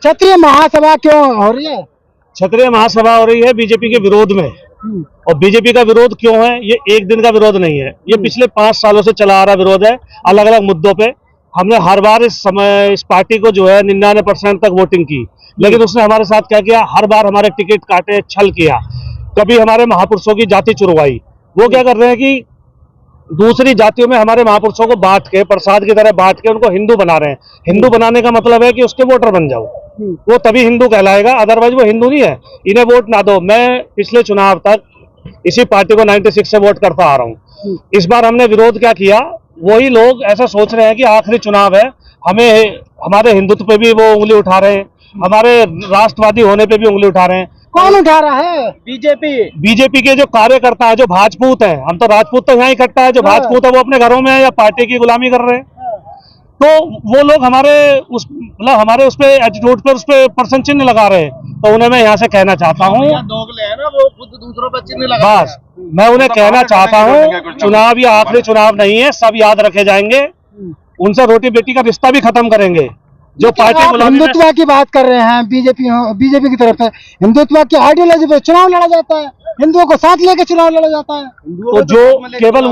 क्षत्रिय महासभा क्यों हो रही है? क्षत्रिय महासभा हो रही है बीजेपी के विरोध में। और बीजेपी का विरोध क्यों है? ये एक दिन का विरोध नहीं है, ये पिछले 5 सालों से चला आ रहा विरोध है। अलग अलग मुद्दों पे हमने हर बार इस पार्टी को जो है 99% तक वोटिंग की, लेकिन उसने हमारे साथ क्या किया? हर बार हमारे टिकट काटे, छल किया, कभी हमारे महापुरुषों की जाति चुरवाई। वो क्या कर रहे हैं कि दूसरी जातियों में हमारे महापुरुषों को बांट के, प्रसाद की तरह बांट के उनको हिंदू बना रहे हैं। हिंदू बनाने का मतलब है कि उसके वोटर बन जाओ, वो तभी हिंदू कहलाएगा, अदरवाइज वो हिंदू नहीं है। इन्हें वोट ना दो। मैं पिछले चुनाव तक इसी पार्टी को 96 से वोट करता आ रहा हूँ। इस बार हमने विरोध क्या किया? वही लोग ऐसा सोच रहे हैं कि आखिरी चुनाव है, हमें हमारे हिंदुत्व पे भी वो उंगली उठा रहे हैं, हमारे राष्ट्रवादी होने पे भी उंगली उठा रहे हैं। कौन उठा रहा है? बीजेपी के जो कार्यकर्ता है, जो भाजपूत हैं, हम तो राजपूत तो यहाँ इकट्ठा है, जो भाजपूत है वो अपने घरों में है या पार्टी की गुलामी कर रहे हैं। तो वो लोग हमारे उस पे एटीट्यूड पर उस पे प्रश्न चिन्ह लगा रहे हैं। तो उन्हें मैं यहाँ से कहना चाहता हूँ, बस मैं उन्हें कहना चाहता हूँ, चुनाव ये आखिरी चुनाव नहीं है, सब याद रखे जाएंगे। उनसे रोटी बेटी का रिश्ता भी खत्म करेंगे। जो पार्टी हिंदुत्व की बात कर रहे हैं, बीजेपी की तरफ से हिंदुत्व की आइडियोलॉजी पे चुनाव लड़ा जाता है, हिंदुओं को साथ लेकर चुनाव लड़ा जाता है। तो जो केवल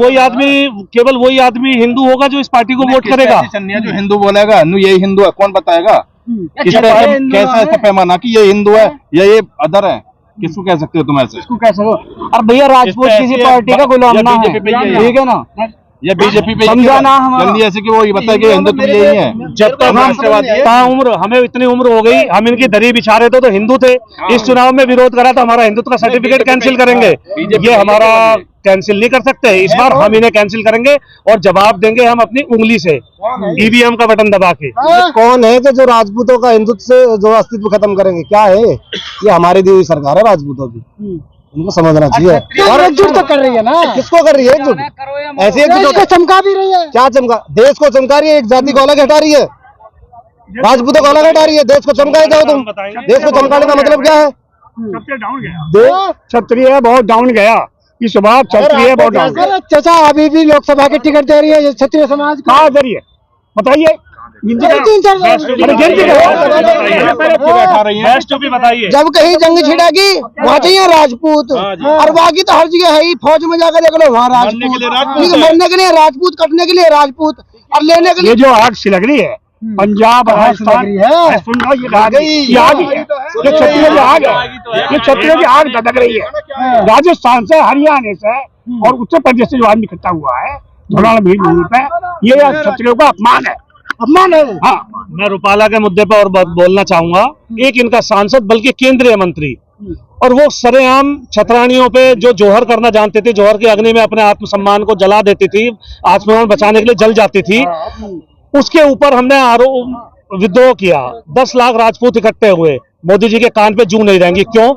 वही आदमी हिंदू होगा जो इस पार्टी को वोट करेगा। जो हिंदू बोलेगा यही हिंदू है, कौन बताएगा? कैसा ऐसा पैमाना कि ये हिंदू है या ये अदर है? किसको कह सकते हो तुम ऐसे? इसको कह सको? और भैया राजपूत किसी पार्टी का गुलाम ना है, ठीक है ना? या बीजेपी पे समझाना हमारा ऐसे कि वो ये बताए कि हिंदुत्व यही है। जब तक ताउम्र हमें इतनी उम्र हो गई, हम इनकी दरी बिछा रहे थे तो हिंदू थे। इस चुनाव में विरोध करा तो हमारा हिंदुत्व का सर्टिफिकेट कैंसिल करेंगे। ये हमारा कैंसिल नहीं कर सकते। इस बार हम इन्हें कैंसिल करेंगे और जवाब देंगे हम अपनी उंगली से, ईवीएम का बटन दबा के। कौन है कि जो राजपूतों का हिंदुत्व से जो अस्तित्व खत्म करेंगे? क्या है ये? हमारी दी हुई सरकार है राजपूतों की, उनको समझना चाहिए। और एकजुट तो कर रही है ना? किसको कर रही है एकजुट? ऐसी एकजुट को चमका भी रही है। क्या चमका? देश को चमका रही है, एक जाति को अलग हटा रही है, राजपूतों को अलग हटा रही है। देश को चमकाए जाओ तुम। देश को चमकाने का मतलब क्या है? क्षत्रिय बहुत डाउन गया इस बार, क्षत्रिय बहुत डाउन। चाचा अभी भी लोकसभा के टिकट दे रही है क्षत्रिय समाज का जरिए, बताइए। जब कहीं जंग छिड़ेगी वहाँ चाहिए राजपूत, और बाकी तो हर जगह है ही। फौज में जाकर देख लो, वहाँ राजपूत, मरने के लिए राजपूत, कटने के लिए राजपूत, और लेने के लिए जो आग छिलक रही है पंजाब राजस्थान है, ये क्षत्रियों की आग है, ये क्षत्रियों की आग धधक रही है। राजस्थान से, हरियाणा से और उत्तर प्रदेश से जो आदमी इकट्ठा हुआ है धौलाना भीड़ पे, ये क्षत्रियों का अपमान है। हाँ, मैं रुपाला के मुद्दे पर और बोलना चाहूंगा। एक इनका सांसद बल्कि केंद्रीय मंत्री, और वो सरेआम छतरानियों पे जो जोहर करना जानते थे, जोहर की अग्नि में अपने आत्मसम्मान को जला देती थी, आत्मसम्मान बचाने के लिए जल जाती थी, उसके ऊपर हमने विद्रोह किया। 10 लाख राजपूत इकट्ठे हुए, मोदी जी के कान पे जू नहीं रहेंगी। क्यों?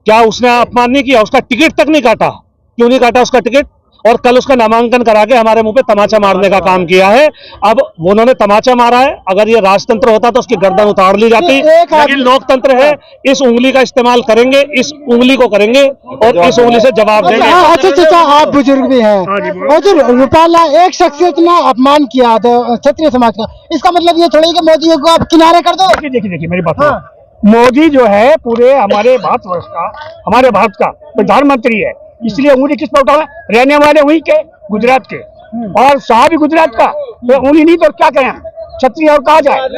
क्या उसने अपमान नहीं किया? उसका टिकट तक नहीं काटा। क्यों नहीं काटा उसका टिकट? और कल उसका नामांकन करा के हमारे मुंह पे तमाचा मारने का काम किया है। अब उन्होंने तमाचा मारा है, अगर ये राजतंत्र होता तो उसकी गर्दन उतार ली जाती, लेकिन लोकतंत्र है। इस उंगली का इस्तेमाल करेंगे, इस उंगली को करेंगे और इस उंगली से जवाब देंगे। अच्छा, आप बुजुर्ग भी हैं और जो रुपाला एक शख्सियत ने अपमान किया क्षत्रिय समाज का, इसका मतलब ये थोड़ी कि मोदी को आप किनारे कर दो। देखिए मेरी बात, मोदी जो है पूरे हमारे भारतवर्ष का, हमारे भारत का प्रधानमंत्री है, इसलिए उंगली किस पर उठाए? रहने वाले वहीं के, गुजरात के, और साहब भी गुजरात का, तो उंगली नहीं तो क्या कहें? क्षत्रिय और कहा जाए।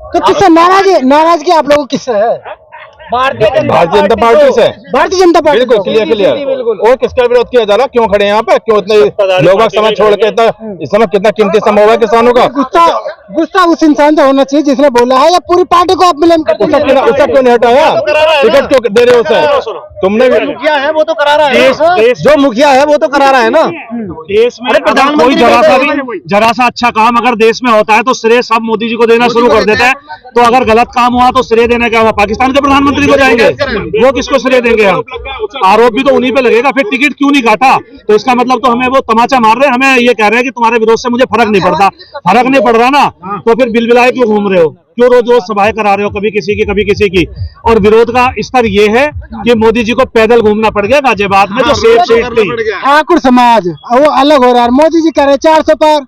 तो किससे नाराजगी आप लोगों किससे है? भारतीय जनता पार्टी से। भारतीय जनता पार्टी, बिल्कुल क्लियर। और किसका विरोध किया जा रहा? क्यों खड़े हैं यहाँ पे? क्यों इतने लोग समय छोड़ के? इस समय कितना कीमती समय हुआ है किसानों का। गुस्सा उस इंसान से होना चाहिए जिसने बोला है, या पूरी पार्टी को आप मिलन करते? उसका क्यों नहीं हटाया? टिकट क्यों दे रहे हो उसे? तुमने मुखिया है वो तो करा रहा है, जो मुखिया है वो तो करा रहा है ना। देश में कोई जरा सा अच्छा काम अगर देश में होता है तो श्रेय सब मोदी जी को देना शुरू कर देता है। तो अगर गलत काम हुआ तो श्रेय देना क्या हुआ? पाकिस्तान के प्रधानमंत्री को जाएंगे, वो किसको श्रेय देंगे? हम आरोप भी तो उन्हीं पे लगेगा। फिर टिकट क्यों नहीं काटा? तो इसका मतलब तो हमें वो तमाचा मार रहे हैं, हमें ये कह रहे हैं कि तुम्हारे विरोध से मुझे फर्क नहीं पड़ता। फर्क नहीं पड़ रहा ना, तो फिर बिलबिलाए क्यों घूम रहे हो? क्यों रोज रोज सभाएं करा रहे हो, कभी किसी की कभी किसी की? और विरोध का स्तर ये है कि मोदी जी को पैदल घूमना पड़ गया गाजियाबाद में, जो सेफ सीट थी। ठाकुर समाज वो अलग हो रहा है, मोदी जी कह रहे 400 पार।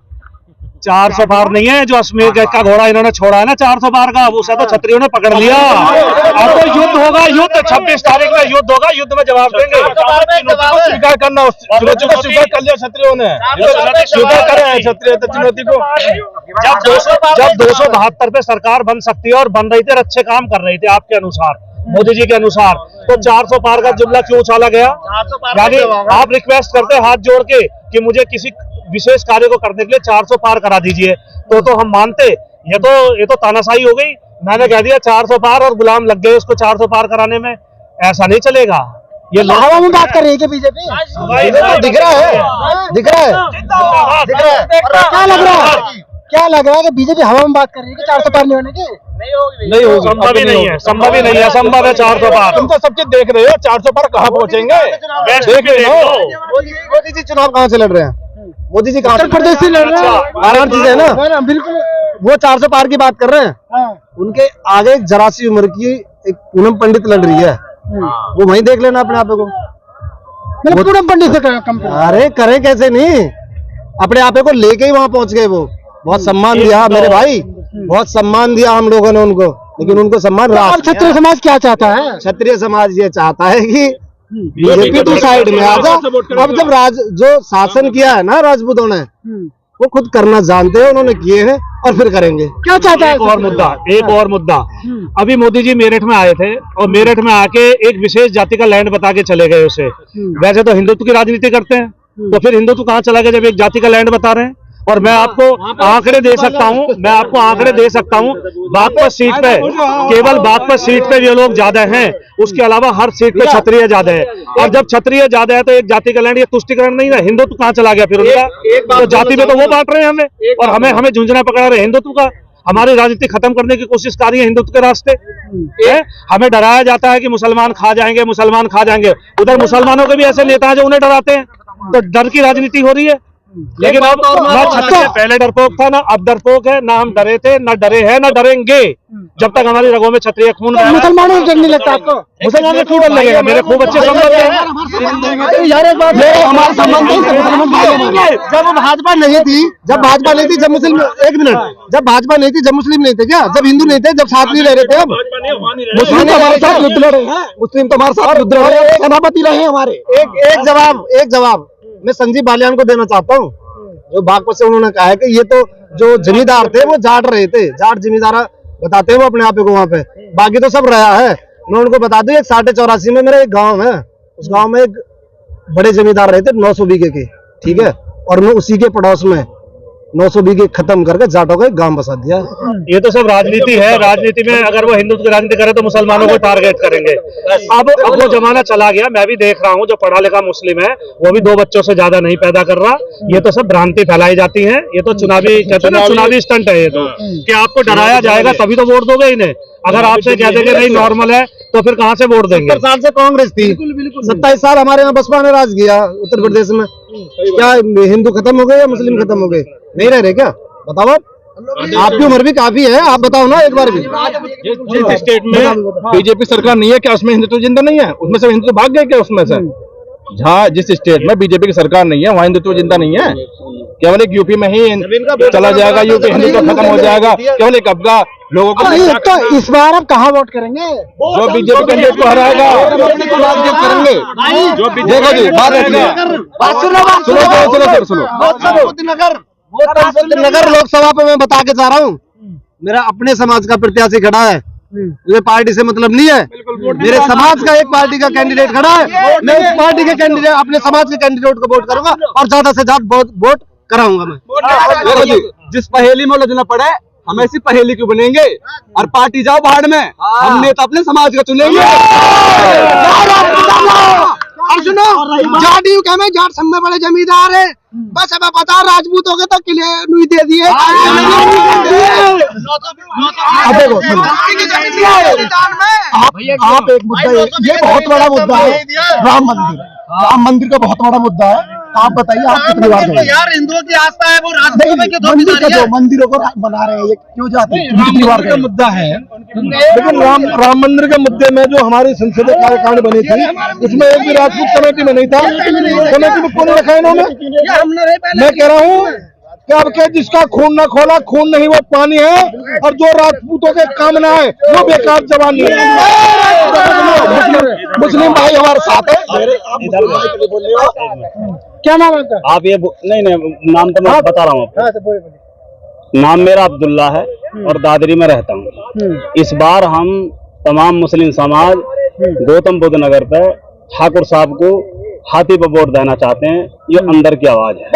400 पार नहीं है जो अश्वमेध का घोड़ा इन्होंने छोड़ा है ना 400 पार का, उसे तो क्षत्रियों ने पकड़ लिया। अब तो युद्ध होगा, युद्ध 26 तारीख में युद्ध होगा, युद्ध में जवाब देंगे। स्वीकार करना, चुनौती को स्वीकार कर लिया क्षत्रियों ने, स्वीकार कर रहे हैं क्षत्रिय चुनौती को। जब 272 पे सरकार बन सकती है और बन रही थी और अच्छे काम कर रही थी आपके अनुसार, मोदी जी के अनुसार, तो 400 पार का जुमला क्यों उछाला गया? यानी आप रिक्वेस्ट करते हाथ जोड़ के कि मुझे किसी विशेष कार्य को करने के लिए 400 पार करा दीजिए, तो हम मानते। ये तो तानाशाही हो गई। मैंने कह दिया 400 पार और गुलाम लग गए उसको 400 पार कराने में, ऐसा नहीं चलेगा। ये हवा में बात कर रही है बीजेपी, दिख रहा है, दिख रहा है, दिख रहा है। क्या लग रहा है, क्या लग रहा है कि बीजेपी हवा में बात कर रही है कि 400 पार नहीं होने की? नहीं होगी, संभव ही नहीं है, संभव ही नहीं है, असंभव है 400 पार। तुम तो सब चीज देख रहे हो, 400 पार कहाँ पहुंचेंगे? देख रहे हो मोदी जी चुनाव कहाँ से लड़ रहे हैं? मोदी जी उत्तर प्रदेश से लड़ रहे हैं, वाराणसी से ना, बिल्कुल। वो 400 पार की बात कर रहे हैं, उनके आगे जरा सी उम्र की एक पूनम पंडित लड़ रही है, वो वहीं देख लेना अपने आप को। पूनम पंडित से अरे करें कैसे नहीं, अपने आप को लेके ही वहां पहुंच गए। वो बहुत सम्मान दिया मेरे भाई, बहुत सम्मान दिया हम लोगों ने उनको, लेकिन उनको सम्मान क्षत्रिय समाज क्या चाहता है? क्षत्रिय समाज ये चाहता है कि बीजेपी तो साइड में आ जा। अब जब जो शासन किया है ना राजपूतों ने, वो खुद करना जानते हैं, उन्होंने किए हैं और फिर करेंगे। क्या चाहता है? एक और मुद्दा, अभी मोदी जी मेरठ में आए थे और मेरठ में आके एक विशेष जाति का लैंड बता के चले गए उसे। वैसे तो हिंदुत्व की राजनीति करते हैं, तो फिर हिंदुत्व कहाँ चला गया जब एक जाति का लैंड बता रहे हैं? और मैं आपको आंकड़े दे सकता हूँ, बागपत सीट पे, केवल बागपत सीट पे ये लोग ज्यादा हैं, उसके अलावा हर सीट पे क्षत्रिय ज्यादा है। और जब क्षत्रिय ज्यादा है तो एक जाति का लैंड, ये तुष्टिकरण नहीं है, हिंदुत्व कहाँ चला गया फिर उनका? तो जाति में तो वो बांट रहे हैं हमें, और हमें झुंझुना पकड़ा रहे हिंदुत्व का। हमारी राजनीति खत्म करने की कोशिश कर रही है हिंदुत्व के रास्ते। हमें डराया जाता है कि मुसलमान खा जाएंगे, मुसलमान खा जाएंगे। उधर मुसलमानों के भी ऐसे नेता हैं जो उन्हें डराते हैं, तो डर की राजनीति हो रही है। लेकिन अब ना क्षत्रिय पहले डरपोक था, ना अब डरपोक है, ना हम डरे थे, ना डरे हैं, ना डरेंगे जब तक हमारी रगों में क्षत्रिय खून है। मुसलमानों को डर नहीं लगता आपको? मुसलमानों को क्यों डर लगेगा? मेरे खूब अच्छे संबंध हैं यार, एक बात हमारे संबंध जब भाजपा नहीं थी, जब मुस्लिम, एक मिनट, जब भाजपा नहीं थी, जब मुस्लिम नहीं थे क्या? जब हिंदू नहीं थे, जब साथ नहीं रह रहे थे? अब मुस्लिम तो हमारे साथ युद्ध लड़ रहे हैं, मुस्लिम तो हमारे साथ युद्ध लड़ रहे हैं, सभापति रहे हमारे। एक जवाब मैं संजीव बालियान को देना चाहता हूँ, जो बागपत से उन्होंने कहा है कि ये तो जो जमींदार थे वो जाट रहे थे, जाट जमींदार बताते हैं वो अपने आप को वहां पे, बाकी तो सब रहा है। मैं उनको बता दूं, 84.5 में मेरा एक गांव है, उस गांव में एक बड़े जमींदार रहे थे 900 बीघे के, ठीक है, और मैं उसी के पड़ोस में 900 बीघे खत्म करके जाटों का एक गांव बसा दिया। ये तो सब राजनीति है, राजनीति में अगर वो हिंदुत्व की राजनीति करे तो मुसलमानों को टारगेट करेंगे। अब वो जमाना चला गया, मैं भी देख रहा हूँ, जो पढ़ा लिखा मुस्लिम है वो भी 2 बच्चों से ज्यादा नहीं पैदा कर रहा। ये तो सब भ्रांति फैलाई जाती है, ये तो चुनावी स्टंट है ये तो, कि आपको डराया जाएगा तभी तो वोट दोगे इन्हें। अगर आपसे कह देंगे नहीं नॉर्मल है तो फिर कहाँ से वोट देंगे? 70 साल से कांग्रेस थी, 27 साल हमारे यहाँ बसपा ने राज किया उत्तर प्रदेश में। क्या हिंदू खत्म हो गए या मुस्लिम खत्म हो गए? नहीं रह रहे क्या? बताओ आपकी उम्र भी काफी है, आप बताओ ना एक बार भी। जिस स्टेट में बीजेपी सरकार नहीं है, क्या उसमें हिंदुत्व जिंदा नहीं है? उसमें सब हिंदुत्व भाग गए क्या उसमें से? जहाँ जिस स्टेट में बीजेपी की सरकार नहीं है वहाँ हिंदुत्व जिंदा नहीं है। केवल एक यूपी में ही चला जाएगा, यूपी हिंदुत्व खत्म हो जाएगा, केवल एक अफगान लोगों को। तो इस बार आप कहाँ वोट करेंगे? जो बीजेपी कैंडिडेट को हराएगा करेंगे। देखो जी, सुनो, नगर लोकसभा पे मैं बता के जा रहा हूँ, मेरा अपने समाज का प्रत्याशी खड़ा है, मुझे पार्टी से मतलब नहीं है, मेरे समाज का एक पार्टी का कैंडिडेट खड़ा है, मैं उस पार्टी के कैंडिडेट, अपने समाज के कैंडिडेट को वोट करूंगा और ज्यादा से ज्यादा वोट कराऊंगा मैं। देखो जी, जिस पहेली में उलझना पड़े हम ऐसी पहेली क्यों बनेंगे? और पार्टी जाओ बाहर में, हम नेता अपने समाज का चुनेंगे। और सुनो, जाट में जाट सब में बड़े जमींदार है, बस अब पता राजपूतों के तो किले नहीं दे दिए। आप एक मुद्दा, ये बहुत बड़ा मुद्दा है, राम मंदिर का बहुत बड़ा मुद्दा है। आप बताइए, आप कितनी बार गए? यार हिंदुओं की आस्था है, वो राजनीति में क्यों मंदिरों को बना रहे हैं, ये क्यों जाते हैं? कितनी बार का मुद्दा है, लेकिन राम मंदिर के मुद्दे में जो हमारी संसदीय कार्यकारिणी बनी थी उसमें एक भी राजपूत कमेटी में नहीं था। कमेटी में कौन रखा है इन्होंने? मैं कह रहा हूँ कि अब के जिसका खून न खोला खून नहीं वो पानी है, और जो राजपूतों के कामना है वो बेकार जवानी है। मुस्लिम भाई हमारे साथ है। क्या नाम है आपका? आप ये नहीं नाम तो मैं बता रहा हूँ आपको। नाम मेरा अब्दुल्ला है और दादरी में रहता हूँ। इस बार हम तमाम मुस्लिम समाज गौतम बुद्ध नगर पे ठाकुर साहब को हाथी पर वोट देना चाहते हैं। ये अंदर की आवाज है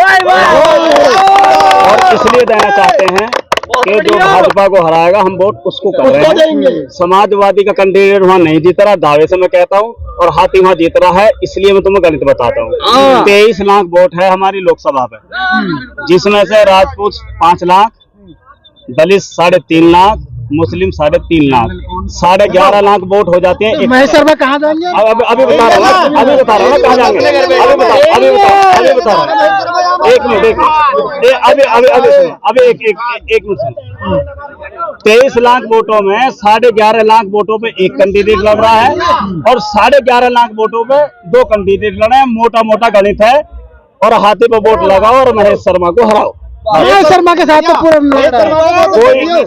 और इसलिए देना चाहते हैं कि जो भाजपा को हराएगा हम वोट उसको कर रहे हैं। समाजवादी का कैंडिडेट वहाँ नहीं जीत रहा, दावे से मैं कहता हूँ, और हाथी वहाँ जीत रहा है। इसलिए मैं तुम्हें गणित बताता हूँ। 23 लाख वोट है हमारी लोकसभा पे, जिसमें से राजपूत 5 लाख, दलित 3.5 लाख, मुस्लिम 3.5 लाख, 11.5 लाख वोट हो जाते हैं। महेश शर्मा कहाँ जाएंगे? अभी बता रहा हूँ, कहाँ जाएंगे, अभी बता रहा हूँ। एक मिनट एक मिनट सुनो। 23 लाख वोटों में 11.5 लाख वोटों पे एक कैंडिडेट लड़ रहा है और 11.5 लाख वोटों पे 2 कैंडिडेट लड़ रहे हैं। मोटा गणित है और हाथी पे वोट लगाओ और महेश शर्मा को हराओ। महेश शर्मा के साथ तो पूरा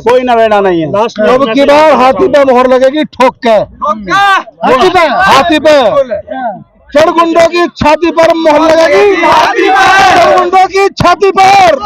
कोई नवेड़ा नहीं है। अब की बार हाथी पे मोहर लगेगी, ठोक के हाथी पे चढ़गुंडों की छाती पर मोहर लगेगी, चढ़गुंडों की छाती पर।